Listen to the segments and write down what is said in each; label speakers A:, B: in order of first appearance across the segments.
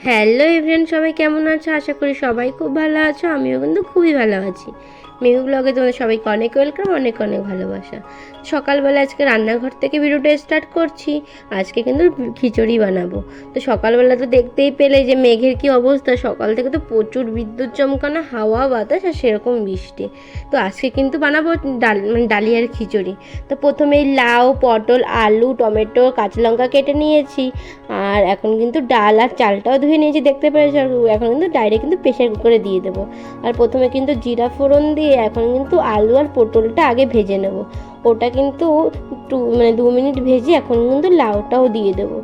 A: Hello everyone, সবাই কেমন আছো? আশা করি সবাই খুব ভালো আছো। আমিও কিন্তু খুবই ভালো আছি। মেহু ব্লগে তোমাদের সবাইকে অনেক ওয়েলকাম, অনেক অনেক ভালোবাসা। সকালবেলা আজকে রান্নাঘর থেকে ভিডিওটা স্টার্ট করছি। আজকে কিন্তু খিচুড়ি বানাবো। তো সকালবেলা তো দেখতেই পেলে যে মেঘের কি অবস্থা। সকাল থেকে তো প্রচুর বিদ্যুৎ চমকানো, হাওয়া বাতাস আর সেরকম বৃষ্টি। তো আজকে কিন্তু বানাবো ডালিয়ার খিচুড়ি। তো প্রথমেই লাউ, পটল, আলু, টমেটো, কাঁচা লঙ্কা কেটে নিয়েছি। আর এখন কিন্তু ডাল আর চালটাও ধুয়ে নিয়েছি, দেখতে পেরেছি। আর এখন কিন্তু ডাইরেক্ট কিন্তু প্রেশার কুকারে দিয়ে দেবো। আর প্রথমে কিন্তু জিরা ফোড়ন দিয়ে এখন কিন্তু আলু আর পটলটা আগে ভেজে নেব। ওটা কিন্তু 2 মিনিট ভেজে এখন কিন্তু লাউটাও দিয়ে দেবো।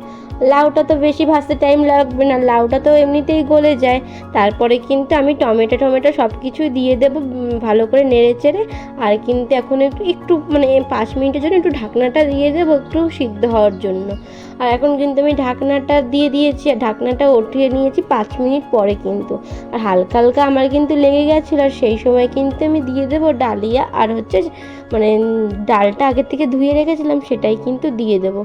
A: লাউটা তো বেশি ভাজতে টাইম লাগবে না, লাউটা তো এমনিতেই গলে যায়। তারপরে কিন্তু আমি টমেটো সব কিছুই দিয়ে দেবো, ভালো করে নেড়ে চেড়ে। আর কিন্তু এখন একটু একটু 5 মিনিটের জন্য একটু ঢাকনাটা দিয়ে দেবো, একটু সিদ্ধ হওয়ার জন্য। আর এখন কিন্তু আমি ঢাকনাটা দিয়ে দিয়েছি, আর ঢাকনাটা উঠিয়ে নিয়েছি 5 মিনিট পরে কিন্তু। আর হালকা হালকা আমার কিন্তু লেগে গেছিলো, আর সেই সময় কিন্তু আমি দিয়ে দেবো ডালিয়া আর ডালটা আগের থেকে ধুয়ে রেখেছিলাম সেটাই কিন্তু দিয়ে দেবো।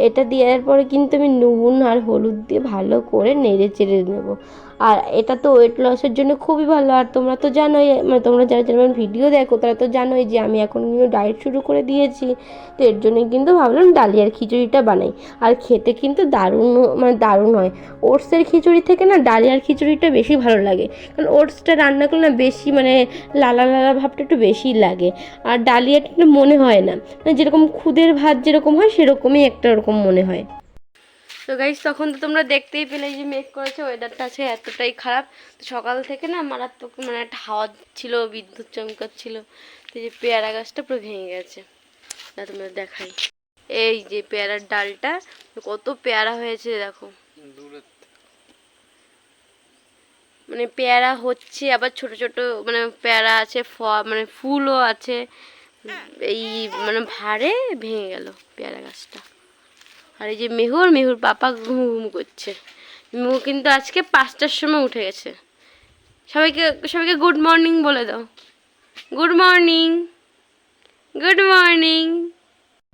A: এটা দেওয়ার পরে কিন্তু আমি নুন আর হলুদ দিয়ে ভালো করে নেড়ে চেড়ে নেবো। আর এটা তো ওয়েট লসের জন্য খুবই ভালো। আর তোমরা তো জানোই, তোমরা যারা যেমন ভিডিও দেখো তারা তো জানোই যে আমি এখন কিন্তু ডায়েট শুরু করে দিয়েছি। তো এর জন্যই কিন্তু ভাবলাম ডালিয়ার খিচুড়িটা বানাই। আর খেতে কিন্তু দারুণ হয়। ওটসের খিচুড়ি থেকে না ডালিয়ার খিচুড়িটা বেশি ভালো লাগে, কারণ ওটসটা রান্না করলে না বেশি লালা লালা ভাবটা একটু বেশি লাগে। আর ডালিয়াটা মনে হয় না, যেরকম খুদের ভাত যেরকম হয় সেরকমই একটা ওরকম মনে হয়। তো গাইস, তখন তো তোমরা দেখতেই পেলে যে মেঘ করেছে, ওয়েদারটা আছে এতটাই খারাপ। তো সকাল থেকে না মারাত্মক একটা হাওয়া ছিল, বিদ্যুৎ চমকাচ্ছিল। তো যে পেয়ারা গাছটা পুরো ভেঙে গেছে, তোমরা দেখাই। এই যে পেয়ারার ডালটা কত পেয়ারা হয়েছে দেখো। পেয়ারা হচ্ছে, আবার ছোট ছোট পেয়ারা আছে, ফুলও আছে। এই ভারে ভেঙে গেল পেয়ারা গাছটা। আর এই যে মেহুর পাপা ঘুম ঘুম করছে। মেহু কিন্তু আজকে 5টার সময় উঠে গেছে। সবাইকে সবাইকে গুড মর্নিং বলে দাও। Good morning, good morning.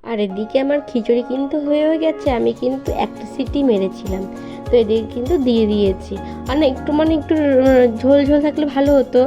A: আর এদিকে আমার খিচুড়ি কিন্তু হয়েও গেছে, আমি কিন্তু একটা সিটি মেরেছিলাম। তো এদিকে কিন্তু দিয়ে দিয়েছি। আর না একটু ঝোল ঝোল থাকলে ভালো হতো,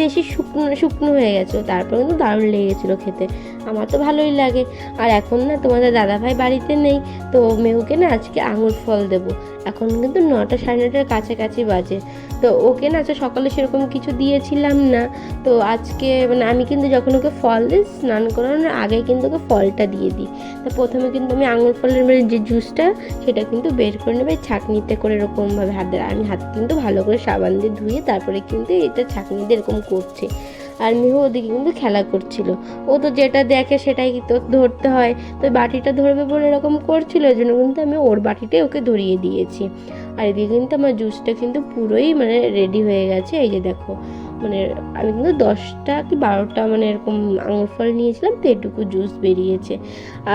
A: বেশি শুকনো শুকনো হয়ে গেছিলো। তারপর কিন্তু দারুণ লেগেছিলো খেতে, আমার তো ভালোই লাগে। আর এখন না তোমাদের দাদাভাই বাড়িতে নেই, তো মেহুকে না আজকে আঙুর ফল দেবো। এখন কিন্তু 9টা সাড়ে 9টার কাছাকাছি বাজে। তো ওকে না আজকে সকালে সেরকম কিছু দিয়েছিলাম না। তো আজকে আমি কিন্তু যখন ওকে ফল দিই, স্নান করানোর আগে কিন্তু ওকে ফলটা দিয়ে দিই। তো প্রথমে কিন্তু আমি আঙুর ফলের যে জুসটা সেটা কিন্তু বের করে নেবে ছাঁকনিতে করে, এরকমভাবে আমি হাত কিন্তু ভালো করে সাবান দিয়ে ধুয়ে তারপরে কিন্তু এটা ছাঁকনি দিয়ে এরকম করছে। আর মেহু ওদিকে কিন্তু খেলা করছিল। ও তো যেটা দেখে সেটাই তো ধরতে হয়। তো বাটিটা ধরবে বলে এরকম করছিল, ওই জন্য কিন্তু আমি ওর বাটিটাই ওকে ধরিয়ে দিয়েছি। আর এদিকে কিন্তু আমার জুসটা কিন্তু পুরোই রেডি হয়ে গেছে। এই যে দেখো, আমি কিন্তু 10টা কি 12টা এরকম আঙুর ফল নিয়েছিলাম, তো এটুকু জুস বেরিয়েছে।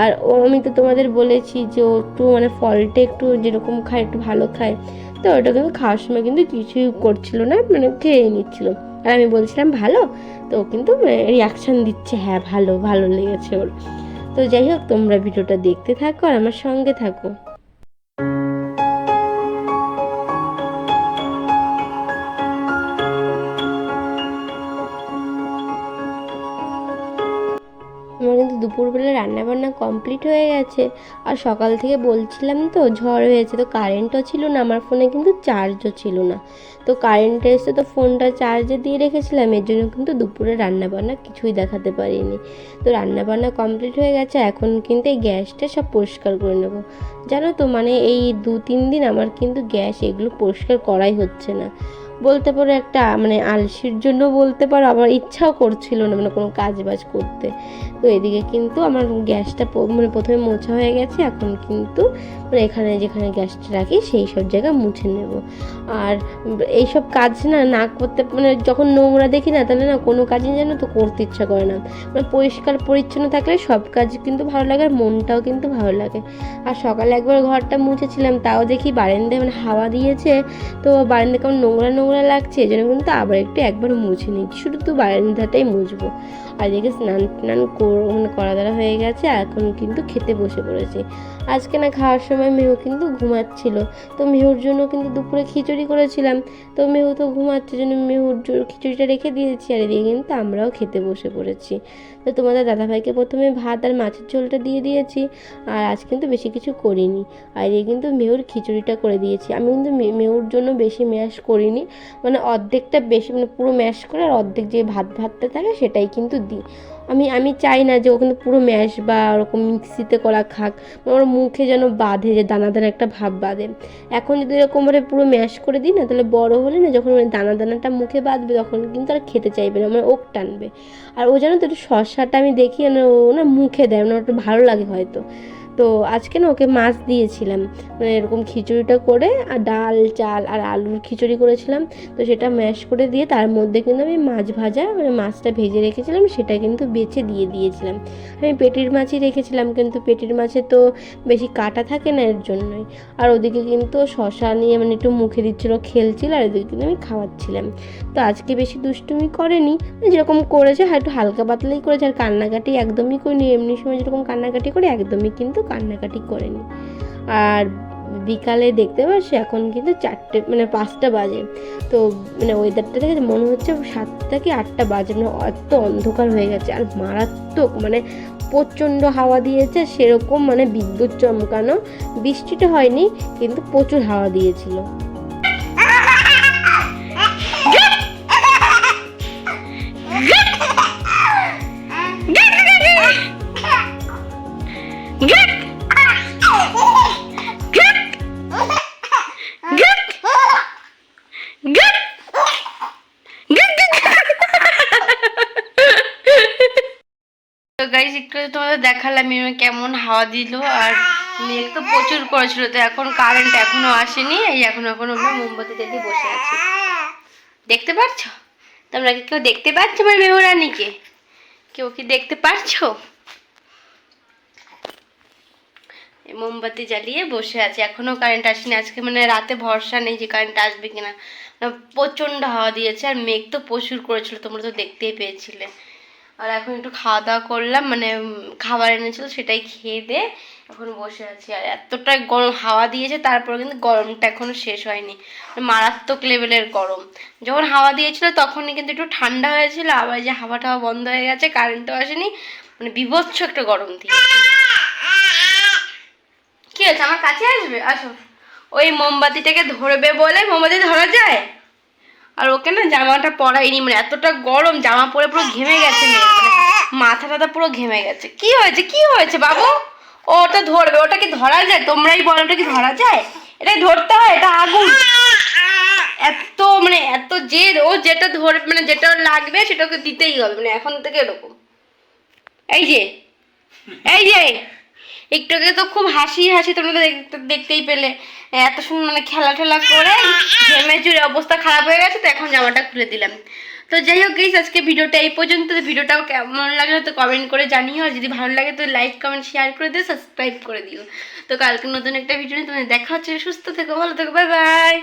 A: আর আমি তো তোমাদের বলেছি যে ও একটু ফলটা একটু যেরকম খায় একটু ভালো খায়। তো ওটা কিন্তু খাওয়ার সময় কিন্তু কিছুই করছিল না, খেয়ে নিচ্ছিল। আর আমি বলছিলাম ভালো, তো ও কিন্তু রিয়াকশান দিচ্ছে, হ্যাঁ ভালো ভালো লেগেছে ওর। তো যাই হোক, তোমরা ভিডিওটা দেখতে থাকো আর আমার সঙ্গে থাকো। আমার কিন্তু দুপুরবেলা রান্নাবান্না কমপ্লিট হয়ে গেছে। আর সকাল থেকে বলছিলাম তো ঝড় হয়েছে, তো কারেন্টও ছিল না, আমার ফোনে কিন্তু চার্জও ছিল না। তো কারেন্ট এসে তো ফোনটা চার্জে দিয়ে রেখেছিলাম, এর জন্য কিন্তু দুপুরে রান্নাবান্না কিছুই দেখাতে পারিনি। তো রান্নাবান্না কমপ্লিট হয়ে গেছে, এখন কিন্তু এই গ্যাসটা সব পরিষ্কার করে নেব। জানো তো এই 2-3 দিন আমার কিন্তু গ্যাস এগুলো পরিষ্কার করাই হচ্ছে না। বলতে পারো একটা আলসির জন্য বলতে পারো, আমার ইচ্ছাও করছিল না কোনো কাজ বাজ করতে। তো এদিকে কিন্তু আমার গ্যাসটা প্রথমে মোছা হয়ে গেছে। এখন কিন্তু এখানে যেখানে গ্যাসটা রাখি সেই সব জায়গা মুছে নেব। আর এইসব কাজ না করতে যখন নোংরা দেখি না, তাহলে না কোনো কাজই যেন তো করতে ইচ্ছা করে না। পরিষ্কার পরিচ্ছন্ন থাকলে সব কাজ কিন্তু ভালো লাগে, আর মনটাও কিন্তু ভালো লাগে। আর সকালে একবার ঘরটা মুছেছিলাম, তাও দেখি বারান্দায় হাওয়া দিয়েছে, তো বারান্দা কেমন নোংরা নোংরা লাগছে, এই জন্য কিন্তু আবার একবার মুছে নিচ্ছি, শুধু তো বারান্দাটাই মুছবো। আর এদিকে স্নান টান করা দ্বারা হয়ে গেছে, এখন কিন্তু খেতে বসে পড়েছি। আজকে না খাওয়ার সময় মেহু কিন্তু ঘুমাচ্ছিল, তো মেহুর জন্য কিন্তু দুপুরে খিচুড়ি করেছিলাম, তো মেহু তো ঘুমাচ্ছে জন্য মেহুর খিচুড়িটা রেখে দিয়েছি, আর এদিকে কিন্তু আমরাও খেতে বসে পড়েছি। তো তোমাদের দাদাভাইকে প্রথমে ভাত আর মাছের ঝোলটা দিয়ে দিয়েছি, আর আজ কিন্তু বেশি কিছু করিনি। আর এই কিন্তু মেহুর খিচুড়িটা করে দিয়েছি। আমি কিন্তু মেহুর জন্য বেশি ম্যাশ করিনি, মানে অর্ধেকটা বেশি, মানে পুরো ম্যাশ করে আর অর্ধেক যে ভাতটা থাকে সেটাই কিন্তু দিই। আমি চাই না যে ও কিন্তু পুরো ম্যাশ বা ওরকম মিক্সিতে করা খাক, ওর মুখে যেন বাঁধে, যে দানা দানা একটা ভাব বাঁধে। এখন যদি এরকমভাবে পুরো ম্যাশ করে দিই না, তাহলে বড় হলে না যখন দানা দানাটা মুখে বাঁধবে তখন কিন্তু আর খেতে চাইবে না, মানে ওক টানবে। আর ও জানো তো একটু শসাটা আমি দেখি না, ও না মুখে দেয়, মানে একটু ভালো লাগে হয়তো। তো আজকে না ওকে মাছ দিয়েছিলাম, মানে এরকম খিচুড়িটা করে, আর ডাল চাল আর আলুর খিচুড়ি করেছিলাম, তো সেটা ম্যাশ করে দিয়ে তার মধ্যে কিন্তু আমি মাছ ভাজা, মানে মাছটা ভেজে রেখেছিলাম সেটা কিন্তু বেছে দিয়ে দিয়েছিলাম। আমি পেটির মাছই রেখেছিলাম, কিন্তু পেটির মাছে তো বেশি কাটা থাকে না, এর জন্যই। আর ওদিকে কিন্তু শশা নিয়ে মানে একটু মুখে দিচ্ছিলো, খেলছিল, আর ওদিকে কিন্তু আমি খাওয়াচ্ছিলাম। তো আজকে বেশি দুষ্টুমি করেনি, যেরকম করেছে একটু হালকা পাতলাই করেছে, আর কান্নাকাটি একদমই করিনি। এমনি সময় যেরকম কান্নাকাটি করে একদমই কিন্তু কান্নাকাটি করেনি। আর বিকালে দেখতে পাচ্ছি এখন কিন্তু 4টে মানে 5টা বাজে, তো মানে ওয়েদারটা দেখে মনে হচ্ছে 7টা কি 8টা বাজে, মানে এত অন্ধকার হয়ে গেছে। আর মারাত্মক মানে প্রচণ্ড হাওয়া দিয়েছে, সেরকম মানে বিদ্যুৎ চমকানো। বৃষ্টিটা হয়নি, কিন্তু প্রচুর হাওয়া দিয়েছিল। তো গাইস একটু তোমাদের দেখালাম কেমন হাওয়া দিল, আর মেঘ তো প্রচুর করেছিল। তো এখন কারেন্ট এখনো আসেনি, এই এখন আমরা মোমবাতি জ্বালিয়ে বসে আছি। দেখতে পাচ্ছ তোমরা? কি কেউ দেখতে পাচ্ছ আমার মেহরানিকে? কেউ কি দেখতে পারছো? মোমবাতি জ্বালিয়ে বসে আছে, এখনো কারেন্ট আসেনি। আজকে মানে রাতে ভরসা নেই যে কারেন্ট আসবে কিনা, প্রচন্ড হাওয়া দিয়েছে, আর মেঘ তো প্রচুর করেছিল, তোমরা তো দেখতেই পেয়েছিলে। আর এখন একটু খাওয়া দাওয়া করলাম, মানে খাবার এনেছিল সেটাই খেয়ে দিয়ে এখন বসে আছি। আর এতটাই গরম হাওয়া দিয়েছে, তারপর কিন্তু গরমটা এখনো শেষ হয়নি, মারাত্মক লেভেলের গরম। যখন হাওয়া দিয়েছিল তখনই কিন্তু একটু ঠান্ডা হয়েছিল, আবার যে হাওয়া টাওয়া বন্ধ হয়ে গেছে, কারেন্টও আসেনি, মানে বিভৎস একটা গরম দিয়েছে। কি হয়েছে? আমার কাছে আসবে, আসো। ওই মোমবাতিটাকে ধরবে বলে, মোমবাতি ধরা যায়, আর ওকে না জামাটা পরাইনি, মানে এতটা গরম, জামা পরে পুরো ঘেমে গেছে, মানে মাথা টাথা পুরো ঘেমে গেছে। কি হয়েছে, কি হয়েছে বাবু? ওটা ধরবে, ওটা কি ধরা যায়? তোমরাই বলো, ওটা কি ধরা যায়? এটা ধরতে হয়, এটা আগুন। এত মানে এত জেদ, ও যেটা ধরবে মানে যেটা লাগবে সেটাকে দিতেই হবে, মানে এখন থেকে এরকম। এই যে এই যে একটু আগে তো খুব হাসি হাসি তোমরা দেখতেই পেলে, এত সুন্দর মানে খেলা ঠেলা করে ঘেমে চুরে অবস্থা খারাপ হয়ে গেছে, তো এখন জামাটা খুলে দিলাম। তো যাই হোক গাইস, আজকে ভিডিওটা এই পর্যন্ত। ভিডিওটাও কেমন লাগলো তো কমেন্ট করে জানিও, আর যদি ভালো লাগে তো লাইক কমেন্ট শেয়ার করে দিও, সাবস্ক্রাইব করে দিও। তো কালকে নতুন একটা ভিডিও নিয়ে তোমাদের দেখা হচ্ছে। সুস্থ থেকো, ভালো থেকো, বাই বাই।